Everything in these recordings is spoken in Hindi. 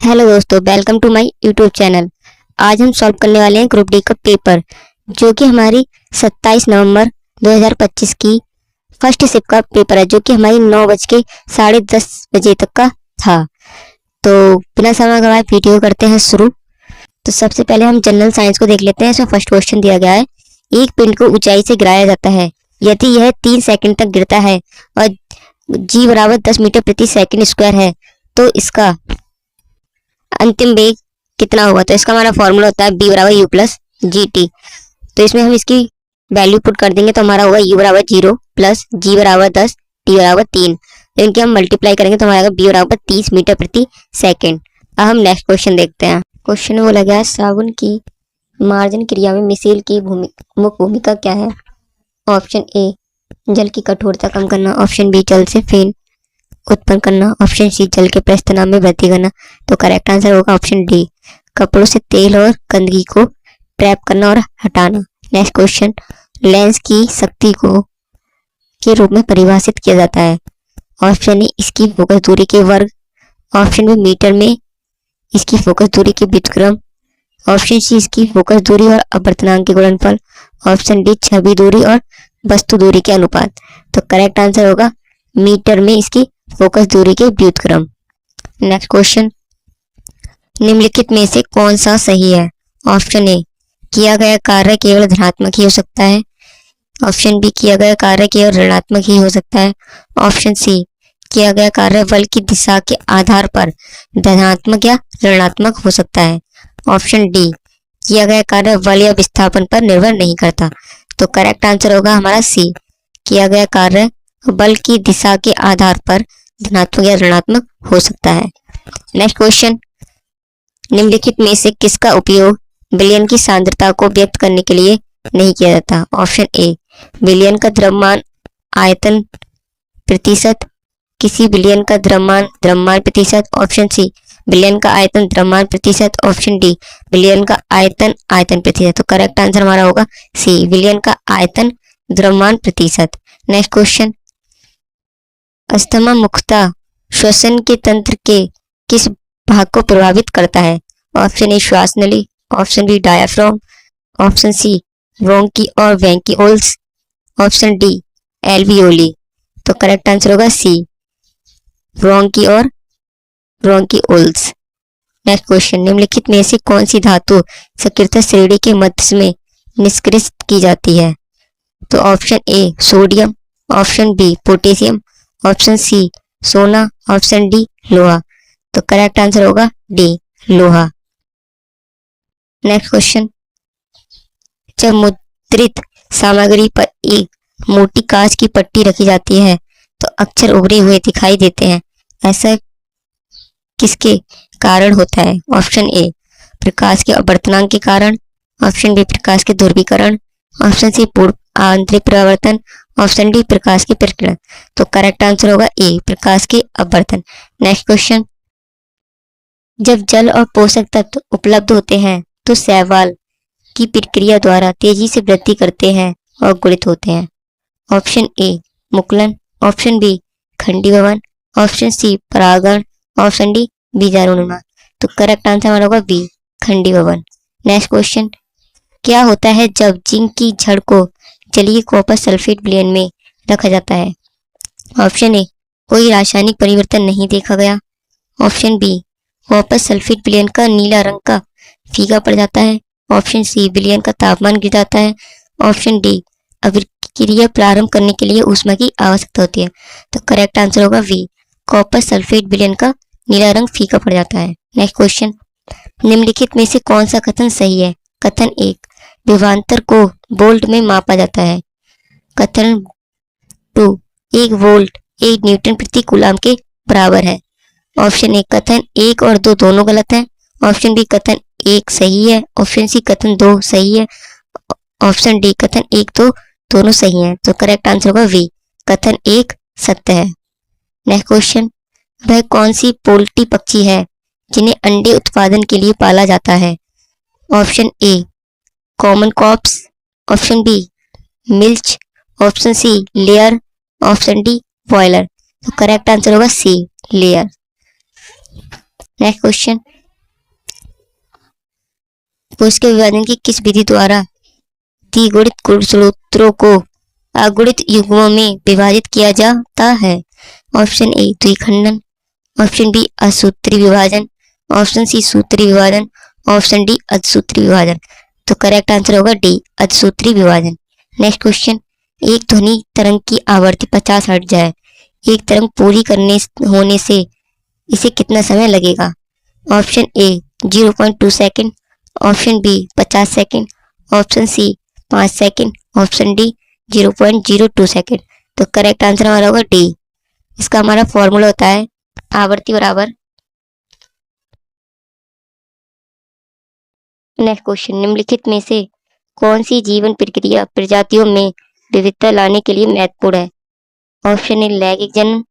हेलो दोस्तों, welcome to my YouTube channel. आज हम सॉल्व करने वाले हैं ग्रुप डी का पेपर, जो कि हमारी 27 नवंबर 2025 की फर्स्ट शिफ्ट का पेपर है, जो कि हमारी 9:10:30 तक का था। तो बिना समय गवाए वीडियो करते हैं शुरू। तो सबसे पहले हम जनरल साइंस को देख लेते हैं। इसमें फर्स्ट क्वेश्चन दिया गया है, एक पिंड को ऊंचाई से गिराया जाता है यदि यह 3 सेकंड तक गिरता है और जी बराबर 10 मीटर प्रति सेकंड स्क्वायर है, तो इसका अंतिम वेग कितना होगा। तो इसका हमारा फॉर्मूला होता है बी बराबर यू प्लस जी टी। तो इसमें हम इसकी वैल्यू पुट कर देंगे, तो हमारा होगा यू बराबर 0 प्लस जी बराबर 10 टी बराबर 3। तो इनके हम मल्टीप्लाई करेंगे तो हमारा बी बराबर 30 मीटर प्रति सेकेंड। अब हम नेक्स्ट क्वेश्चन देखते हैं। क्वेश्चन में बोला गया है, साबुन की मार्जन क्रिया में मिसेल की मुख्य भूमिका क्या है। ऑप्शन ए जल की कठोरता कम करना, ऑप्शन बी जल से फेन उत्पन्न करना, ऑप्शन सी जल के प्रस्तनाभ में वृद्धि करना। तो करेक्ट आंसर होगा ऑप्शन डी, कपड़ों से तेल और गंदगी को ट्रैप करना और हटाना। नेक्स्ट क्वेश्चन, लेंस की शक्ति को के रूप में परिभाषित किया जाता है। ऑप्शन ए इसकी फोकस दूरी के वर्ग, ऑप्शन बी मीटर में इसकी फोकस दूरी के व्युत्क्रम, ऑप्शन सी इसकी फोकस दूरी और अपवर्तनांक के गुणनफल, ऑप्शन डी छवि दूरी और वस्तु दूरी के अनुपात। तो करेक्ट आंसर होगा मीटर में इसकी फोकस दूरी के व्युत्क्रम। नेक्स्ट क्वेश्चन, निम्नलिखित में से कौन सा सही है। ऑप्शन ए किया गया कार्य केवल धनात्मक ही हो सकता है, ऑप्शन बी किया गया कार्य केवल ऋणात्मक ही हो सकता है, ऑप्शन सी किया गया कार्य बल की दिशा के आधार पर धनात्मक या ऋणात्मक हो सकता है, ऑप्शन डी किया गया कार्य बल या विस्थापन पर निर्भर नहीं करता। तो करेक्ट आंसर होगा हमारा सी, किया गया कार्य बल की दिशा के आधार पर धनात्मक या ऋणात्मक हो सकता है। नेक्स्ट क्वेश्चन, निम्नलिखित में से किसका उपयोग विलयन की सांद्रता को व्यक्त करने के लिए नहीं किया जाता। ऑप्शन ए विलयन का द्रव्यमान आयतन प्रतिशत, किसी विलयन का द्रव्यमान प्रतिशत, ऑप्शन सी विलयन का आयतन द्रव्यमान प्रतिशत, ऑप्शन डी विलयन का आयतन प्रतिशत। तो करेक्ट आंसर हमारा होगा सी, विलयन का आयतन द्रव्यमान प्रतिशत। नेक्स्ट क्वेश्चन, अस्थमा मुख्यतः श्वसन के तंत्र के किस भाग को प्रभावित करता है। ऑप्शन ए श्वास नली, option B diaphragm, option C bronchi और वेंक्यूल्स, ऑप्शन डी एल्वियोली। तो करेक्ट आंसर होगा सी, ब्रोंकी और ब्रोंकीओल्स। नेक्स्ट क्वेश्चन, निम्नलिखित में से कौन सी धातु सक्रियता श्रेणी के मध्य में निष्क्रिय की जाती है। तो option A sodium, option B potassium, option C सोना, ऑप्शन डी लोहा। तो करेक्ट आंसर होगा डी लोहा। नेक्स्ट क्वेश्चन, जब मुद्रित सामग्री पर एक मोटी कांच की पट्टी रखी जाती है तो अक्षर उभरे हुए दिखाई देते हैं, ऐसा किसके कारण होता है। ऑप्शन ए प्रकाश के अपवर्तनांक के कारण, ऑप्शन बी प्रकाश के ध्रुवीकरण, ऑप्शन सी पूर्व आंतरिक परावर्तन, ऑप्शन डी प्रकाश के प्रकीर्णन। तो करेक्ट आंसर होगा ए प्रकाश के अपवर्तन। नेक्स्ट क्वेश्चन, जब जल और पोषक तत्व उपलब्ध होते हैं तो शैवाल की प्रक्रिया द्वारा तेजी से वृद्धि करते हैं और गुणित होते हैं। ऑप्शन ए मुकुलन, ऑप्शन बी खंडीभवन, ऑप्शन सी परागण, ऑप्शन डी बीजाणुनिर्माण। तो करेक्ट आंसर हमारा होगा बी खंडीभवन। नेक्स्ट क्वेश्चन, क्या होता है जब जिंक की छड़ को जलीय कॉपर सल्फेट विलयन में रखा जाता है। ऑप्शन ए कोई रासायनिक परिवर्तन नहीं देखा गया, ऑप्शन बी कॉपर सल्फेट विलयन का नीला रंग का फीका पड़ जाता है, ऑप्शन सी विलयन का तापमान गिर जाता है, ऑप्शन डी अभिक्रिया प्रारंभ करने के लिए ऊष्मा की आवश्यकता होती है। तो करेक्ट आंसर होगा वी, कॉपर सल्फेट विलयन का नीला रंग फीका पड़ जाता है। नेक्स्ट क्वेश्चन, निम्नलिखित में से कौन सा कथन सही है। कथन एक, विभवांतर को वोल्ट में मापा जाता है। कथन 2, 1 वोल्ट 1 न्यूटन प्रति कूलम के बराबर है। ऑप्शन ए कथन 1 और 2 दोनों गलत हैं, ऑप्शन बी कथन 1 सही है, ऑप्शन सी कथन 2 सही है, ऑप्शन डी कथन 1 2 दोनों सही हैं। तो करेक्ट आंसर होगा वी, कथन 1 सत्य है। नेक्स्ट क्वेश्चन, वह कौन सी पोल्ट्री पक्षी है जिन्हें अंडे उत्पादन के लिए पाला जाता है। Option A common cops, option B milch, option C layer, option D boiler. तो करेक्ट आंसर होगा सी लेयर। नेक्स्ट क्वेश्चन, कोश के विभाजन की किस विधि द्वारा द्विगुणित गुणसूत्रों को अगुणित युग्मों में विभाजित किया जाता है? ऑप्शन ए द्विखंडन, ऑप्शन बी असूत्री विभाजन, ऑप्शन सी सूत्री विभाजन, ऑप्शन डी अधसूत्री विभाजन। तो करेक्ट आंसर होगा डी अधसूत्री विभाजन। नेक्स्ट क्वेश्चन, एक ध्वनि तरंग की आवृत्ति 50 हर्ट्ज है। एक तरंग पूरी करने होने से इसे कितना समय लगेगा? Option A 0.2 second, option B 50 second, option C 5 second, option D 0.02 second. तो करेक्ट आंसर हमारा होगा डी। इसका हमारा फॉर्मूला होता है आवृत्ति बराबर। नेक्स्ट क्वेश्चन, निम्नलिखित में से कौन सी जीवन प्रक्रिया प्रजातियों में विविधता लाने के लिए महत्वपूर्ण है? ऑप्शन ए लैंगिक जनन,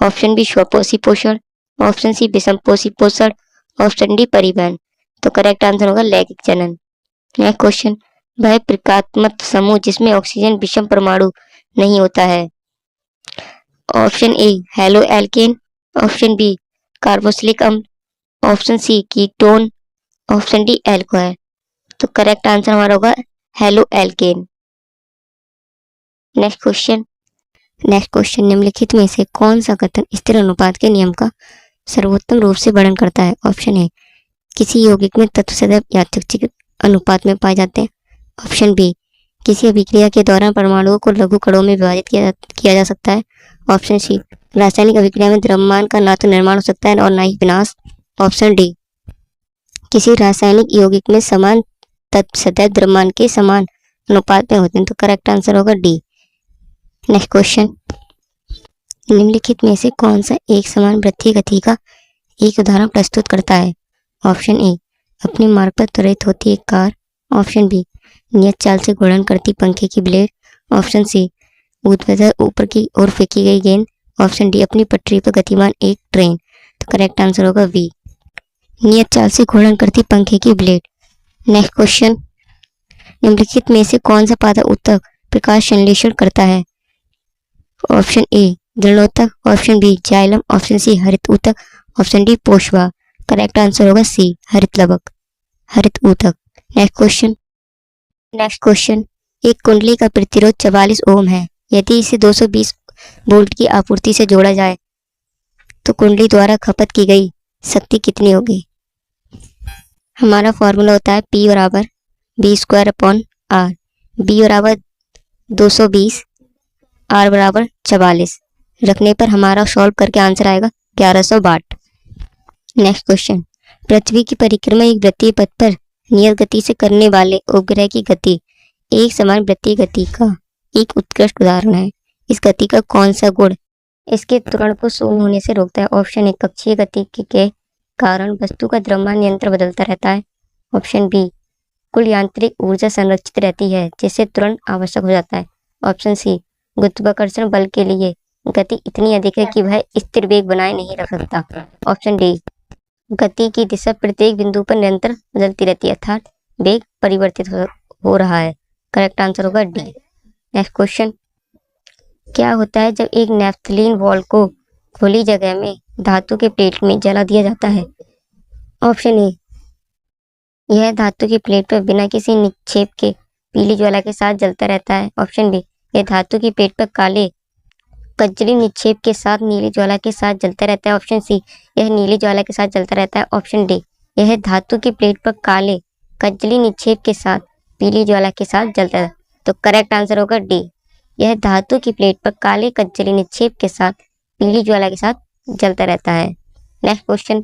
ऑप्शन बी स्वपोषी पोषण, ऑप्शन सी विषमपोषी पोषण, ऑप्शन डी परिवहन। तो करेक्ट आंसर होगा लैंगिक जनन। नेक्स्ट क्वेश्चन, वह प्रकारात्मक समूह जिसमें ऑक्सीजन विषम परमाणु नहीं होता है? Option A haloalkane, option B carboxylic अम्ल, option C ketone, option D alcohol. तो करेक्ट आंसर हमारा होगा हेलो एल्केन। नेक्स्ट क्वेश्चन, निम्नलिखित में से कौन सा कथन स्थिर अनुपात के नियम का सर्वोत्तम रूप से वर्णन करता है? ऑप्शन ए किसी यौगिक में तत्व सदैव यादृच्छिक अनुपात में पाए जाते हैं, ऑप्शन बी किसी अभिक्रिया के दौरान परमाणुओं को लघु कणों में विभाजित किया जा सकता है, ऑप्शन सी रासायनिक अभिक्रिया में द्रव्यमान का ना तो निर्माण हो सकता है और ना ही विनाश, ऑप्शन डी किसी रासायनिक यौगिक में समान तत्व सदैव द्रव्यमान के समान अनुपात में होते हैं। तो करेक्ट आंसर होगा डी। नेक्स्ट क्वेश्चन, निम्नलिखित में से कौन सा एक समान वृत्तीय गति का एक उदाहरण प्रस्तुत करता है? ऑप्शन ए अपने मार्ग पर त्वरित होती एक कार, ऑप्शन बी नियत चाल से घूर्णन करती पंखे की ब्लेड, ऑप्शन सी ऊर्ध्वाधर ऊपर की ओर फेंकी गई गेंद, ऑप्शन डी अपनी पटरी पर गतिमान एक ट्रेन। तो करेक्ट आंसर होगा बी नियत चाल से घूर्णन करती पंखे की ब्लेड। नेक्स्ट क्वेश्चन, निम्नलिखित में से कौन सा पादप ऊतक प्रकाश संश्लेषण करता है? ऑप्शन ए दृढ़ोतक, option B xylem, option C हरित ऊतक, ऑप्शन डी पोषवा। करेक्ट आंसर होगा सी हरित लवक, हरित ऊतक। नेक्स्ट क्वेश्चन, एक कुंडली का प्रतिरोध 44 ओम है। यदि इसे 220 वोल्ट की आपूर्ति से जोड़ा जाए तो कुंडली द्वारा खपत की गई शक्ति कितनी होगी? हमारा फॉर्मूला होता है P बराबर B² अपॉन R, B बराबर 220, R बराबर 44 रखने पर हमारा सॉल्व करके आंसर आएगा 1100 वाट। नेक्स्ट क्वेश्चन, पृथ्वी की परिक्रमा एक वृत्तीय पथ पर नियत गति से करने वाले उपग्रह की गति एक समान वृत्तीय गति का एक उत्कृष्ट उदाहरण है। इस गति का कौन सा गुण इसके त्वरण को शून्य होने से रोकता है? ऑप्शन ए कक्षीय गति के कारण वस्तु का द्रव्यमान निरंतर बदलता रहता है, ऑप्शन बी कुल यांत्रिक ऊर्जा संरक्षित रहती है जिससे त्वरण आवश्यक हो जाता है, ऑप्शन सी गुरुत्वाकर्षण बल के लिए गति इतनी अधिक है कि वह स्थिर वेग बनाए नहीं रख सकता, ऑप्शन डी गति की दिशा प्रत्येक बिंदु पर निरंतर बदलती रहती है अर्थात वेग परिवर्तित हो रहा है। करेक्ट आंसर होगा डी। नेक्स्ट क्वेश्चन, क्या होता है जब एक नेफ्थलीन बॉल को खुली जगह में धातु के प्लेट में जला दिया जाता है? ऑप्शन ए यह धातु की प्लेट पर बिना किसी निक्षेप के पीली ज्वाला के साथ जलता रहता है, ऑप्शन बी यह धातु की प्लेट पर काले कज्जली निक्षेप के साथ नीली ज्वाला के साथ जलता रहता है, ऑप्शन सी यह नीली ज्वाला के साथ जलता रहता है, ऑप्शन डी यह धातु की प्लेट पर काले कज्जली निक्षेप के साथ पीली ज्वाला के साथ जलता है। तो करेक्ट आंसर होगा डी यह धातु की प्लेट पर काले कज्जली निक्षेप के साथ पीली ज्वाला के साथ जलता रहता है। नेक्स्ट क्वेश्चन,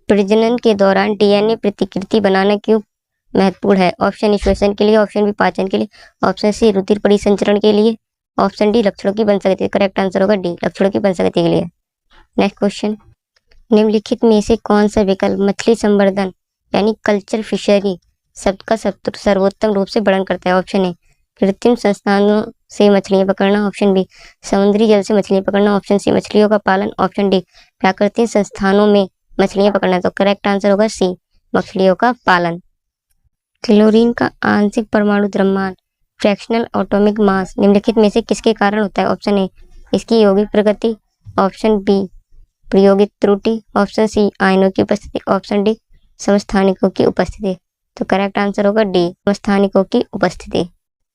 प्रजनन के दौरान डीएनए प्रतिकृति बनाना क्यों महत्वपूर्ण है? ऑप्शन ए श्वसन के लिए, ऑप्शन बी पाचन के लिए, ऑप्शन सी रुधिर परिसंचरण के लिए, ऑप्शन डी लक्षणों की वंशागति। करेक्ट आंसर होगा डी लक्षणों की वंशागति के लिए। नेक्स्ट क्वेश्चन, निम्नलिखित में से कौन सा विकल्प मछली संवर्धन यानी कल्चर फिशरी शब्द का सर्वोत्तम रूप से वर्णन करता है? ऑप्शन ए कृत्रिम संस्थानों से मछलियां पकड़ना, ऑप्शन बी समुद्री जल से मछलियां पकड़ना, ऑप्शन सी मछलियों का पालन, ऑप्शन डी प्राकृतिक संस्थानों में मछलियां पकड़ना। तो करेक्ट आंसर होगा सी मछलियों का पालन। क्लोरीन का आंशिक परमाणु द्रव्यमान फ्रैक्शनल एटॉमिक मास निम्नलिखित में से किसके कारण होता है? ऑप्शन ए इसकी यौगिक प्रकृति, ऑप्शन बी प्रायोगिक त्रुटि, ऑप्शन सी आयनों की उपस्थिति, ऑप्शन डी समस्थानिकों की उपस्थिति। तो करेक्ट आंसर होगा डी समस्थानिकों की उपस्थिति।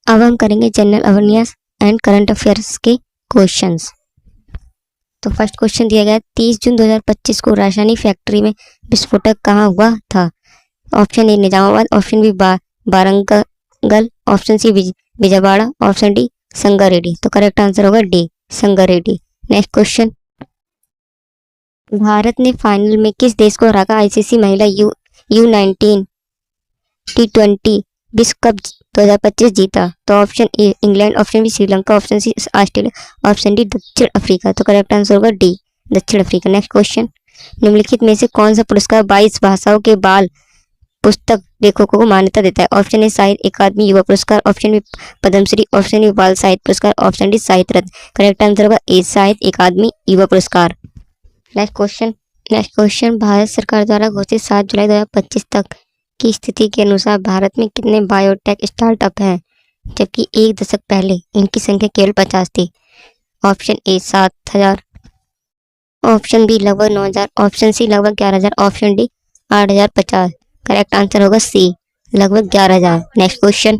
अब हम करेंगे general awareness and current affairs के क्वेश्चंस। तो फर्स्ट क्वेश्चन दिया गया 30 जून 2025 को राजधानी फैक्ट्री में विस्फोटक कहाँ हुआ था? Option A Nizamabad, option B Warangal, option C Vijayawada, option D Sangareddy. तो करेक्ट आंसर होगा D Sangareddy. Next question, Bharat ने फाइनल में किस देश को हराकर आईसीसी महिला U19 T20 विश्व कप 2025 जीता? तो option A England, option B Sri Lanka, option C Australia, option D दक्षिण अफ्रीका। तो करेक्ट आंसर होगा डी दक्षिण अफ्रीका। नेक्स्ट क्वेश्चन, निम्नलिखित में से कौन सा पुरस्कार 22 भाषाओं के बाल पुस्तक लेखकों को मान्यता देता है? ऑप्शन ए साहित्य Akademi Yuva Puraskar, option B Padma Shri, option B Bal Sahitya पुरस्कार, ऑप्शन डी साहित्य रत्न। करेक्ट आंसर होगा ए साहित्य अकादमी युवा पुरस्कार। नेक्स्ट क्वेश्चन, भारत सरकार द्वारा घोषित 7 जुलाई 2025 तक की स्थिति के अनुसार भारत में कितने बायोटेक स्टार्टअप हैं, जबकि एक दशक पहले इनकी संख्या केवल 50 थी? ऑप्शन ए 7,000, ऑप्शन बी लगभग 9,000, ऑप्शन सी लगभग 11,000, ऑप्शन डी 8,050। करेक्ट आंसर होगा सी लगभग 11,000। नेक्स्ट क्वेश्चन,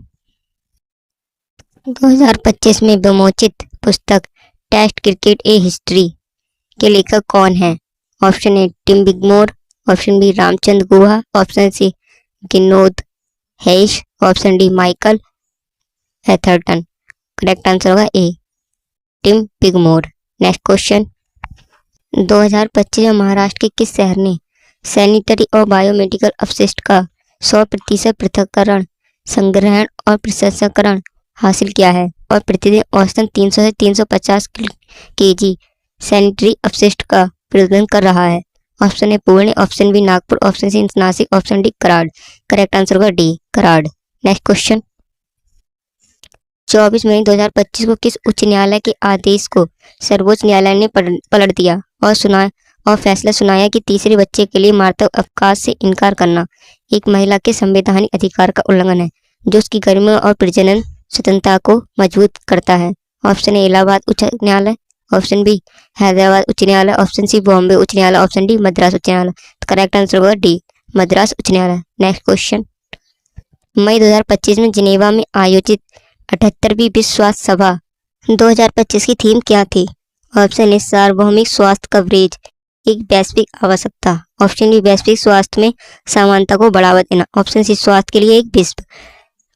2025 में विमोचित पुस्तक टेस्ट क्रिकेट ए हिस्ट्री के लेखक कौन हैं? Option A Tim Wigmore, option B Ramachandra Guha, option C गिनोद Haigh, option D Michael Atherton. Correct answer होगा A Tim Wigmore. Next question, 2025 में महाराष्ट्र के किस शहर ने सैनिटरी और बायोमेडिकल अपशिष्ट का 100% पृथक्करण, संग्रहण और प्रसंस्करण हासिल किया है और प्रतिदिन औसतन 300 से 350 केजी सैनिटरी अपशिष्ट का प्रबंधन कर रहा है? Option A Pune, option B Nagpur, option C Nashik, option D Karad. Correct answer होगा डी कराड़। नेक्स्ट क्वेश्चन, 24 मई 2025 को किस उच्च न्यायालय के आदेश को सर्वोच्च न्यायालय ने पलट दिया और फैसला सुनाया कि तीसरे बच्चे के लिए मातृत्व अवकाश से इनकार करना एक महिला के संवैधानिक अधिकार का उल्लंघन है, जो उसकी गरिमा और प्रजनन स्वतंत्रता को मजबूत करता है? ऑप्शन ए इलाहाबाद उच्च न्यायालय, ऑप्शन बी हैदराबाद उच्च न्यायालय, ऑप्शन सी बॉम्बे उच्च न्यायालय, ऑप्शन डी मद्रास उच्च न्यायालय। तो करेक्ट आंसर होगा डी मद्रास उच्च न्यायालय। नेक्स्ट क्वेश्चन, मई 2025 में जिनेवा में आयोजित 78वीं विश्व स्वास्थ्य सभा 2025 की थीम क्या थी? ऑप्शन ए सार्वभौमिक स्वास्थ्य कवरेज एक वैश्विक आवश्यकता, ऑप्शन बी वैश्विक स्वास्थ्य में समानता को बढ़ावा देना, ऑप्शन सी स्वास्थ्य के लिए एक विश्व,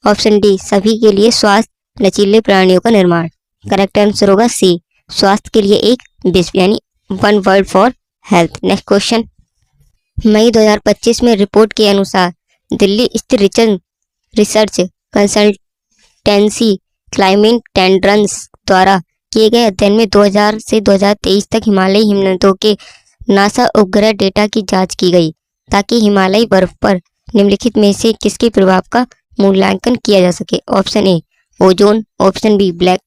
ऑप्शन डी सभी के लिए स्वास्थ्य लचीले प्राणियों का निर्माण। करेक्ट आंसर होगा सी स्वास्थ्य के लिए एक विश्व यानी one world for health. Next question, मई 2025 में रिपोर्ट के अनुसार दिल्ली स्थित रिसर्च कंसल्टेंसी क्लाइमेट टेंड्रंस द्वारा किए गए अध्ययन में 2000 से 2023 तक हिमालयी हिमनदों के नासा उपग्रह डेटा की जांच की गई ताकि हिमालयी बर्फ पर निम्नलिखित में से किसके प्रभाव का मूल्यांकन किया जा सके? Option A ozone, option B black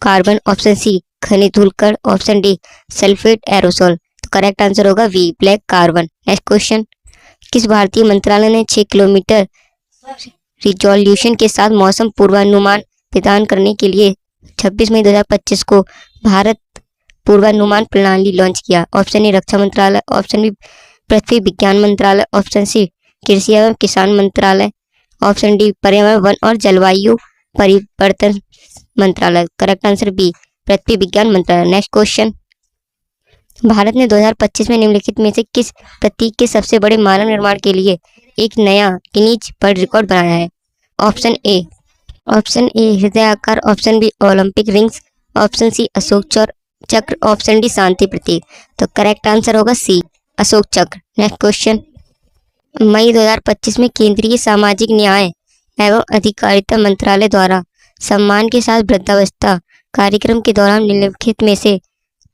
carbon, option C खनिज धूलकण, ऑप्शन डी सल्फेट एरोसोल। तो करेक्ट आंसर होगा B black carbon. Next question, किस भारतीय मंत्रालय ने 6 किलोमीटर रिजोल्यूशन के साथ मौसम पूर्वानुमान प्रदान करने के लिए 26 मई 2025 को भारत पूर्वानुमान प्रणाली लॉन्च किया? ऑप्शन ए रक्षा मंत्रालय, ऑप्शन बी पृथ्वी विज्ञान मंत्रालय, ऑप्शन सी कृषि एवं किसान मंत्रालय, ऑप्शन डी पर्यावरण वन और जलवायु परिवर्तन मंत्रालय। करेक्ट आंसर बी पृथ्वी विज्ञान मंत्रालय। नेक्स्ट क्वेश्चन, भारत ने 2025 में निम्नलिखित में से किस प्रतीक के सबसे बड़े मानव निर्माण के लिए एक नया गिनीज वर्ल्ड रिकॉर्ड बनाया है? ऑप्शन ए हृदय आकार, option B Olympic rings, option C Ashoka Chakra, option D शांति प्रतीक। तो करेक्ट आंसर होगा सी अशोक चक्र। नेक्स्ट क्वेश्चन, मई 2025 में केंद्रीय सामाजिक न्याय एवं अधिकारिता मंत्रालय द्वारा सम्मान के साथ वृद्धावस्था कार्यक्रम के दौरान निम्नलिखित में से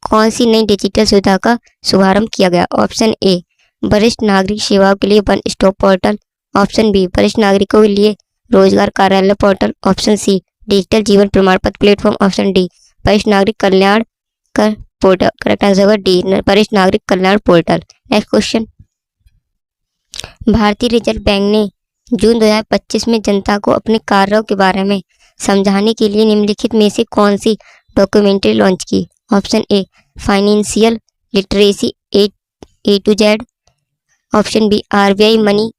कौन सी नई डिजिटल सुविधा का शुभारंभ किया गया? ऑप्शन ए वरिष्ठ नागरिक सेवाओं के लिए one stop portal, option B वरिष्ठ नागरिकों के लिए रोजगार कार्यालय पोर्टल, ऑप्शन सी डिजिटल जीवन प्रमाण पत्र प्लेटफॉर्म, ऑप्शन डी वरिष्ठ नागरिक कल्याण कर पोर्टल। करेक्ट आंसर होगा डी वरिष्ठ नागरिक कल्याण पोर्टल। नेक्स्ट क्वेश्चन, भारतीय रिजर्व बैंक ने जून 2025 में जनता को अपने कार्यों के बारे में समझाने के लिए निम्नलिखित में से कौन सी डॉक्यूमेंट्री लॉन्च की? Option A financial literacy A to Z, option B RBI money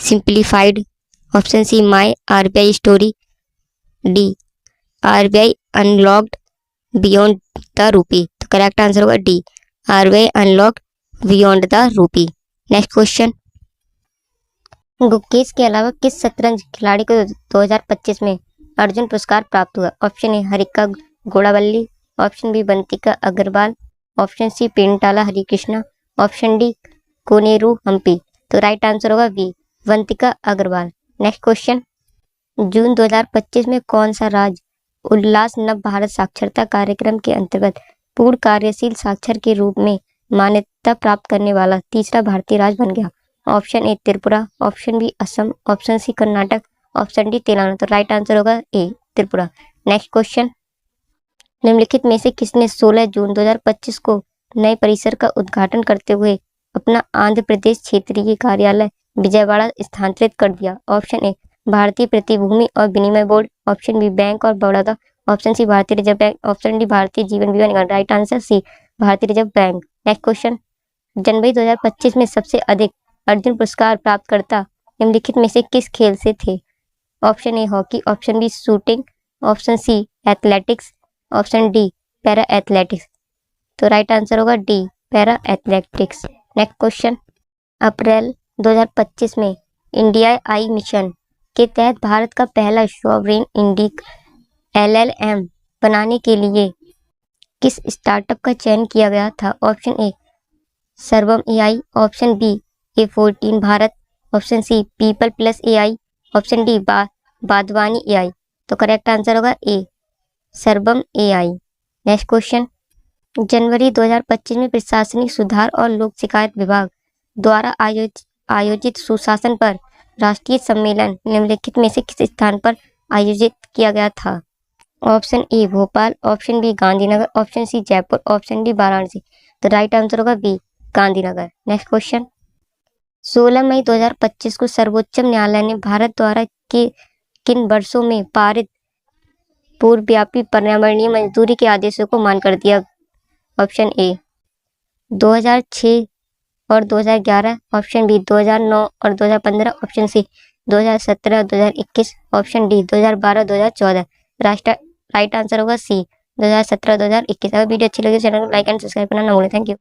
simplified, option C my RBI story, D RBI unlocked beyond the rupee. तो करेक्ट आंसर होगा D RBI unlocked beyond the rupee. Next question, Gukesh के अलावा किस शतरंज खिलाड़ी को 2025 में अर्जुन पुरस्कार प्राप्त हुआ? ऑप्शन ए हरिका गोड़ावल्ली, option B Vantika Agrawal, option C Pentala Harikrishna, option D Koneru Humpy. तो राइट आंसर होगा B Vantika Agrawal. Next question, जून 2025 में कौन सा राज्य उल्लास नव भारत साक्षरता कार्यक्रम के अंतर्गत पूर्ण कार्यशील साक्षर के रूप में मान्यता प्राप्त करने वाला तीसरा भारतीय राज्य बन गया? Option A Tripura, option B Assam, option C Karnataka, option D Telangana. तो राइट आंसर होगा ए त्रिपुरा। नेक्स्ट क्वेश्चन, निम्नलिखित में से किसने 16 जून 2025 को नए परिसर का उद्घाटन करते हुए अपना आंध्र प्रदेश क्षेत्रीय कार्यालय विजयवाड़ा स्थानांतरित कर दिया? ऑप्शन ए भारतीय प्रतिभूति और विनिमय board, option B bank of Baroda, option C भारतीय reserve bank, option D Bharatiya Jeevan बीमा निगम। राइट आंसर सी भारतीय रिजर्व बैंक। नेक्स्ट क्वेश्चन, जनवरी 2025 में सबसे अधिक अर्जुन पुरस्कार प्राप्तकर्ता निम्नलिखित में से किस खेल से थे? Option A hockey, option B shooting, option C athletics, option D para athletics. तो राइट आंसर होगा D para athletics. Next question, अप्रैल 2025 में इंडिया आई मिशन के तहत भारत का पहला सॉवरेन इंडिक LLM बनाने के लिए किस स्टार्टअप का चयन किया गया था? Option A Sarvam AI, option B A14 Bharat, option C people plus AI, option D Wadhwani AI। तो करेक्ट आंसर होगा A Sarvam AI। Next question, जनवरी 2025 में प्रशासनिक सुधार और लोक शिकायत विभाग द्वारा आयोजित सुशासन पर राष्ट्रीय सम्मेलन निम्नलिखित में से किस स्थान पर आयोजित किया गया था? Option A Bhopal, option B Gandhinagar, option C Jaipur, option D Varanasi. तो राइट आंसर होगा बी गांधीनगर। नेक्स्ट क्वेश्चन, 16 मई 2025 को सर्वोच्च न्यायालय ने भारत द्वारा किन वर्षों में पारित पूर्वव्यापी पर्यावरणीय मंजूरी के आदेशों को मान कर दिया? ऑप्शन ए 2006 और 2011, ऑप्शन बी 2009 और 2015, ऑप्शन सी 2017 और 2021, ऑप्शन डी 2012 2014। राइट आंसर होगा सी 2017 2021। अगर वीडियो अच्छी लगी तो चैनल को लाइक एंड सब्सक्राइब करना ना भूलें। Thank you.